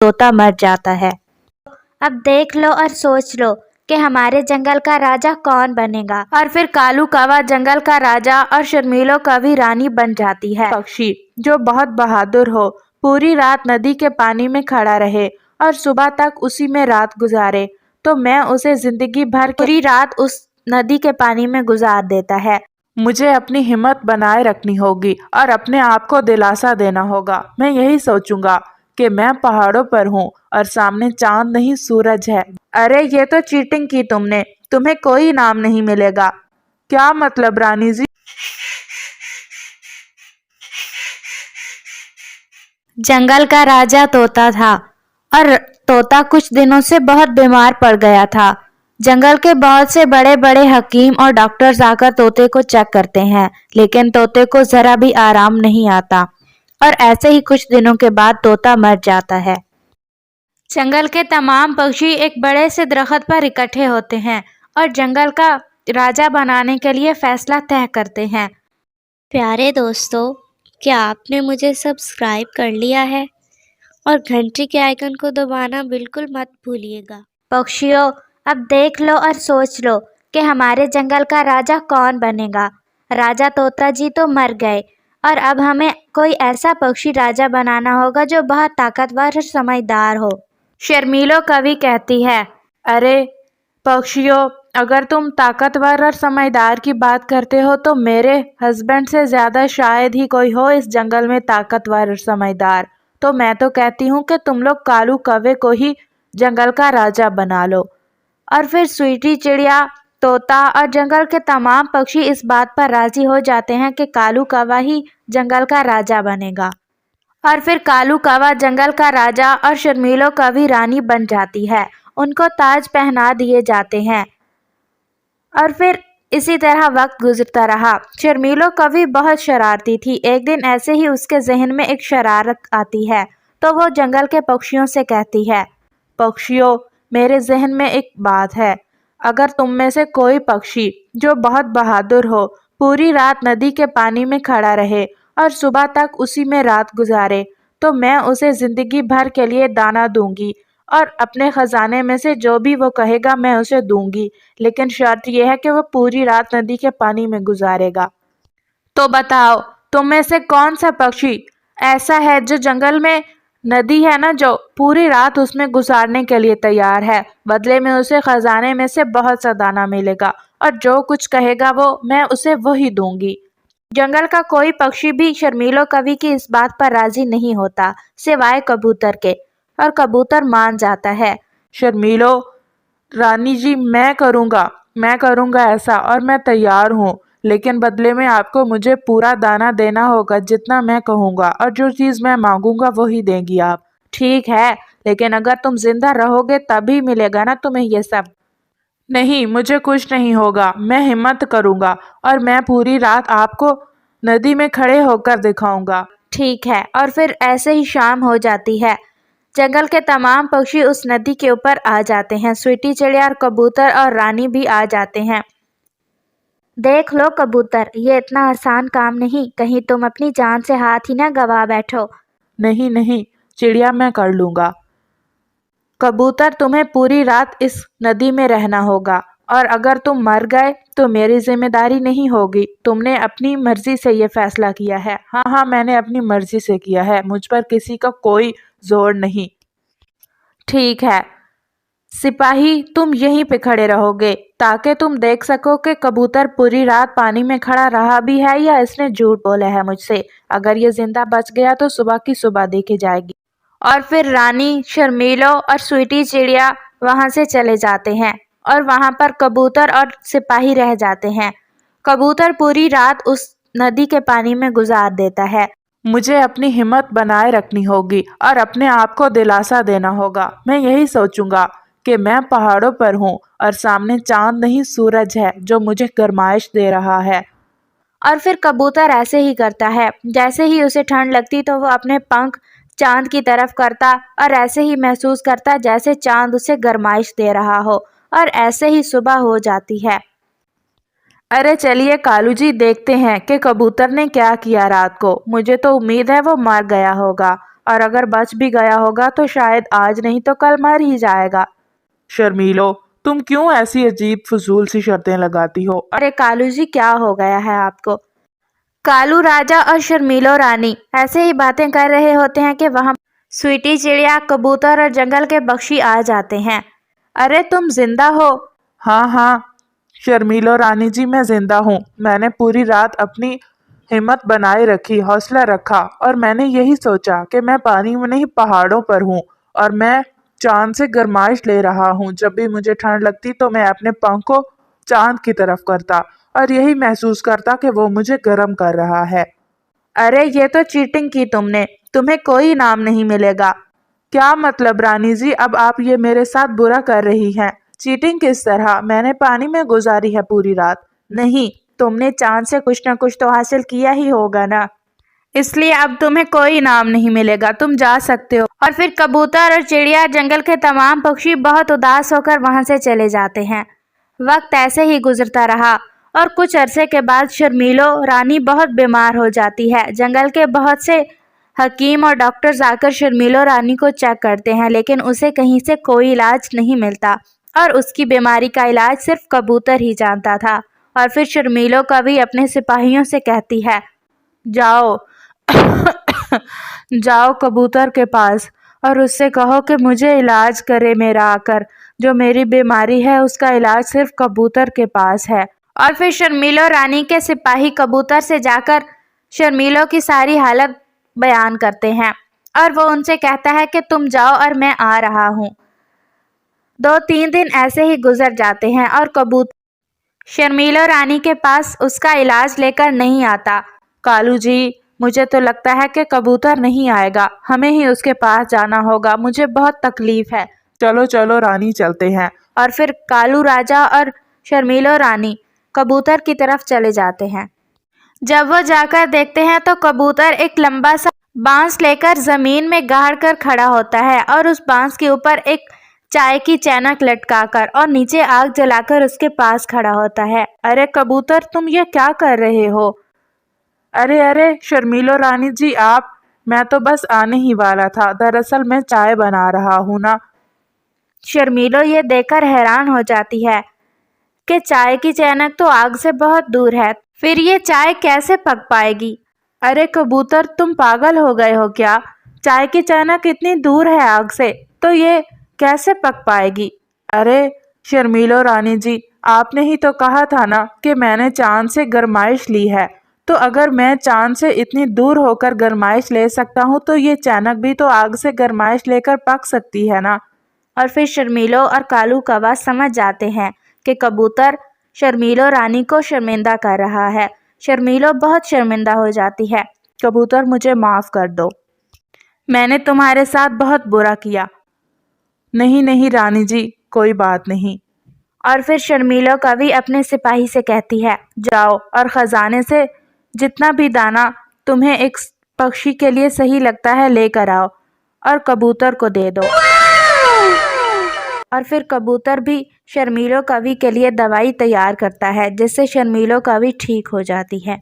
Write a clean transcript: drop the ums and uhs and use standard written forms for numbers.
तोता मर जाता है। अब देख लो और सोच लो कि हमारे जंगल का राजा कौन बनेगा। और फिर कालू कौवा जंगल का राजा और शर्मीलो कौवी रानी बन जाती है। पक्षी जो बहुत बहादुर हो पूरी रात नदी के पानी में खड़ा रहे और सुबह तक उसी में रात गुजारे तो मैं उसे जिंदगी भर पूरी रात उस नदी के पानी में गुजार देता है। मुझे अपनी हिम्मत बनाए रखनी होगी और अपने आप को दिलासा देना होगा। मैं यही सोचूंगा कि मैं पहाड़ों पर हूँ और सामने चांद नहीं सूरज है। अरे ये तो चीटिंग की तुमने, तुम्हें कोई इनाम नहीं मिलेगा। क्या मतलब रानी जी? जंगल का राजा तोता था और तोता कुछ दिनों से बहुत बीमार पड़ गया था। जंगल के बहुत से बड़े बड़े हकीम और डॉक्टर्स आकर तोते को चेक करते हैं, लेकिन तोते को जरा भी आराम नहीं आता और ऐसे ही कुछ दिनों के बाद तोता मर जाता है। जंगल के तमाम पक्षी एक बड़े से दरख्त पर इकट्ठे होते हैं और जंगल का राजा बनाने के लिए फैसला तय करते हैं। प्यारे दोस्तों, क्या आपने मुझे सब्सक्राइब कर लिया है? और घंटी के आइकन को दबाना बिल्कुल मत भूलिएगा। पक्षियों, अब देख लो और सोच लो कि हमारे जंगल का राजा कौन बनेगा। राजा तोता जी तो मर गए और अब हमें कोई ऐसा पक्षी राजा बनाना होगा जो बहुत ताकतवर और समझदार हो। शर्मीलो कवि कहती है, अरे पक्षियों, अगर तुम ताकतवर और समझदार की बात करते हो तो मेरे हस्बैंड से ज्यादा शायद ही कोई हो इस जंगल में ताकतवर और समझदार। तो मैं तो कहती हूँ कि तुम लोग कालू कौवे को ही जंगल का राजा बना लो। और फिर स्वीटी चिड़िया, तोता और जंगल के तमाम पक्षी इस बात पर राजी हो जाते हैं कि कालू कौवा ही जंगल का राजा बनेगा। और फिर कालू कौवा जंगल का राजा और शर्मीलो कौवी रानी बन जाती है। उनको ताज पहना दिए जाते हैं और फिर इसी तरह वक्त गुजरता रहा। शर्मीलो कौवी बहुत शरारती थी। एक दिन ऐसे ही उसके जहन में एक शरारत आती है तो वो जंगल के पक्षियों से कहती है, पक्षियों, मेरे जहन में एक बात है। अगर तुम में से कोई पक्षी जो बहुत बहादुर हो पूरी रात नदी के पानी में खड़ा रहे और सुबह तक उसी में रात गुजारे तो मैं उसे जिंदगी भर के लिए दाना दूंगी और अपने खजाने में से जो भी वो कहेगा मैं उसे दूंगी, लेकिन शर्त यह है कि वो पूरी रात नदी के पानी में गुजारेगा। तो बताओ, तुम में से कौन सा पक्षी ऐसा है जो जंगल में नदी है ना, जो पूरी रात उसमें गुजारने के लिए तैयार है। बदले में उसे खजाने में से बहुत सा दाना मिलेगा और जो कुछ कहेगा वो मैं उसे वही दूंगी। जंगल का कोई पक्षी भी शर्मीलो कवि की इस बात पर राजी नहीं होता सिवाय कबूतर के, और कबूतर मान जाता है। शर्मीलो रानी जी, मैं करूँगा ऐसा और मैं तैयार हूँ, लेकिन बदले में आपको मुझे पूरा दाना देना होगा जितना मैं कहूँगा, और जो चीज़ मैं मांगूंगा वही देंगी आप। ठीक है, लेकिन अगर तुम जिंदा रहोगे तभी मिलेगा ना तुम्हें ये सब। नहीं, मुझे कुछ नहीं होगा, मैं हिम्मत करूँगा और मैं पूरी रात आपको नदी में खड़े होकर दिखाऊंगा। ठीक है। और फिर ऐसे ही शाम हो जाती है। जंगल के तमाम पक्षी उस नदी के ऊपर आ जाते हैं। स्वीटी चिड़िया और कबूतर और रानी भी आ जाते हैं। देख लो कबूतर, ये इतना आसान काम नहीं, कहीं तुम अपनी जान से हाथ ही ना गवा बैठो। नहीं नहीं चिड़िया, मैं कर लूँगा। कबूतर, तुम्हें पूरी रात इस नदी में रहना होगा और अगर तुम मर गए तो मेरी जिम्मेदारी नहीं होगी। तुमने अपनी मर्जी से ये फैसला किया है। हाँ, मैंने अपनी मर्जी से किया है, मुझ पर किसी का कोई जोर नहीं। ठीक है सिपाही, तुम यहीं पे खड़े रहोगे ताकि तुम देख सको कि कबूतर पूरी रात पानी में खड़ा रहा भी है या इसने झूठ बोला है मुझसे। अगर ये जिंदा बच गया तो सुबह की सुबह देखी जाएगी। और फिर रानी, शर्मीलो और स्वीटी चिड़िया वहां से चले जाते हैं और वहां पर कबूतर और सिपाही रह जाते हैं। कबूतर पूरी रात उस नदी के पानी में गुजार देता है। मुझे अपनी हिम्मत बनाए रखनी होगी और अपने आप को दिलासा देना होगा। मैं यही सोचूंगा कि मैं पहाड़ों पर हूँ और सामने चांद नहीं सूरज है जो मुझे गरमाइश दे रहा है। और फिर कबूतर ऐसे ही करता है। जैसे ही उसे ठंड लगती तो वो अपने पंख चांद की तरफ करता और ऐसे ही महसूस करता जैसे चांद उसे गरमाइश दे रहा हो, और ऐसे ही सुबह हो जाती है। अरे चलिए कालू जी, देखते हैं कि कबूतर ने क्या किया रात को। मुझे तो उम्मीद है वो मर गया होगा और अगर बच भी गया होगा तो शायद आज नहीं तो कल मर ही जाएगा। शर्मीलो, तुम क्यों ऐसी अजीब फजूल सी शर्तें लगाती हो? अरे कालू जी, क्या हो गया है आपको? कालू राजा और शर्मीलो रानी ऐसे ही बातें कर रहे होते हैं कि वहां स्वीटी चिड़िया, कबूतर और जंगल के पक्षी आ जाते हैं। अरे तुम जिंदा हो? हाँ हाँ शर्मीलो रानी जी, मैं जिंदा हूँ। मैंने पूरी रात अपनी हिम्मत बनाए रखी, हौसला रखा और मैंने यही सोचा कि मैं पानी में नहीं पहाड़ों पर हूँ और मैं चांद से गरमाइश ले रहा हूँ। जब भी मुझे ठंड लगती तो मैं अपने पंख को चांद की तरफ करता और यही महसूस करता कि वो मुझे गर्म कर रहा है। अरे ये तो चीटिंग की तुमने, तुम्हें कोई इनाम नहीं मिलेगा। क्या मतलब रानी जी, अब आप ये मेरे साथ बुरा कर रही हैं? चीटिंग किस तरह? मैंने पानी में गुजारी है पूरी रात। नहीं, तुमने चांद से कुछ ना कुछ तो हासिल किया ही होगा ना, इसलिए अब तुम्हें कोई इनाम नहीं मिलेगा, तुम जा सकते हो। और फिर कबूतर और चिड़िया, जंगल के तमाम पक्षी बहुत उदास होकर वहां से चले जाते हैं। वक्त ऐसे ही गुजरता रहा और कुछ अरसे के बाद शर्मीलो रानी बहुत बीमार हो जाती है। जंगल के बहुत से हकीम और डॉक्टर्स आकर शर्मीलो रानी को चेक करते हैं, लेकिन उसे कहीं से कोई इलाज नहीं मिलता और उसकी बीमारी का इलाज सिर्फ कबूतर ही जानता था। और फिर शर्मीलो कभी अपने सिपाहियों से कहती है, जाओ जाओ कबूतर के पास और उससे कहो कि मुझे इलाज करे मेरा आकर। जो मेरी बीमारी है उसका इलाज सिर्फ कबूतर के पास है। और फिर शर्मीलो रानी के सिपाही कबूतर से जाकर शर्मीलो की सारी हालत बयान करते हैं और वो उनसे कहता है कि तुम जाओ और मैं आ रहा हूँ। 2-3 दिन ऐसे ही गुजर जाते हैं और कबूतर शर्मीलो रानी के पास उसका इलाज लेकर नहीं आता। कालू जी, मुझे तो लगता है कि कबूतर नहीं आएगा, हमें ही उसके पास जाना होगा, मुझे बहुत तकलीफ है। चलो चलो रानी, चलते हैं। और फिर कालू राजा और शर्मीलो रानी कबूतर की तरफ चले जाते हैं। जब वो जाकर देखते हैं तो कबूतर एक लंबा सा बांस लेकर जमीन में गाड़ कर खड़ा होता है और उस बांस के ऊपर एक चाय की चैनक लटकाकर और नीचे आग जलाकर उसके पास खड़ा होता है। अरे कबूतर, तुम ये क्या कर रहे हो? अरे अरे शर्मीलो रानी जी, आप, मैं तो बस आने ही वाला था, दरअसल मैं चाय बना रहा हूँ ना। शर्मीलो ये देखकर हैरान हो जाती है कि चाय की चैनक तो आग से बहुत दूर है, फिर ये चाय कैसे पक पाएगी? अरे कबूतर, तुम पागल हो गए हो क्या? चाय की चैनक इतनी दूर है आग से, तो ये कैसे पक पाएगी? अरे शर्मीलो रानी जी, आपने ही तो कहा था ना कि मैंने चांद से गरमाइश ली है, तो अगर मैं चांद से इतनी दूर होकर गरमाइश ले सकता हूँ तो ये चैनक भी तो आग से गरमाइश लेकर पक सकती है ना। और फिर शर्मीलो और कालू कौवा समझ जाते हैं कि कबूतर शर्मीलो रानी को शर्मिंदा कर रहा है। शर्मीलो बहुत शर्मिंदा हो जाती है। कबूतर, मुझे माफ़ कर दो, मैंने तुम्हारे साथ बहुत बुरा किया। नहीं नहीं रानी जी, कोई बात नहीं। और फिर शर्मीलो कभी अपने सिपाही से कहती है, जाओ और खजाने से जितना भी दाना तुम्हें एक पक्षी के लिए सही लगता है लेकर आओ और कबूतर को दे दो। और फिर कबूतर भी शर्मीलो कवि के लिए दवाई तैयार करता है, जिससे शर्मीलो कवि ठीक हो जाती है।